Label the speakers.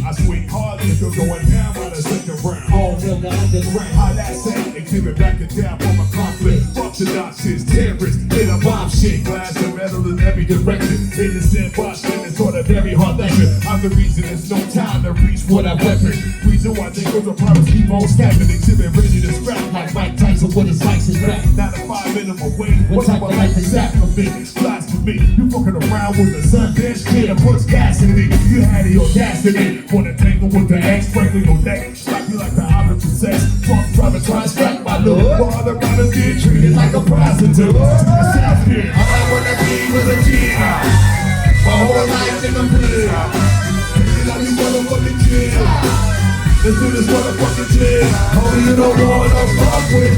Speaker 1: I swing hard if you're going down by the second round. All real underground. How that sound? Exhibit back and down from a conflict. Fuck the Nazis, terrorists, hit a bomb shit. Glass and metal in every direction. Innocent watchmen, it's sort of very hard lesson. I'm the reason there's no time to reach for that weapon. Reason why they go to pirates keep on stacking. Exhibit ready to scrap like Mike Tyson with his lights is back. 9 to 5 minimum wage. What type of life is that for me? Blasphemy. You fucking around with the sun dance kid and puts gas in it. You had the audacity. Wanna tangle with the ex, frankly no neck. Slap you like the opposite sex. Fuck driving, try to strike my look. While the brothers get treated like a prostitute. To the south here, all I wanna be was a G. My whole life in the hood. Like you motherfucking kid. Let's do this motherfucking shit. Homie, you don't wanna fuck with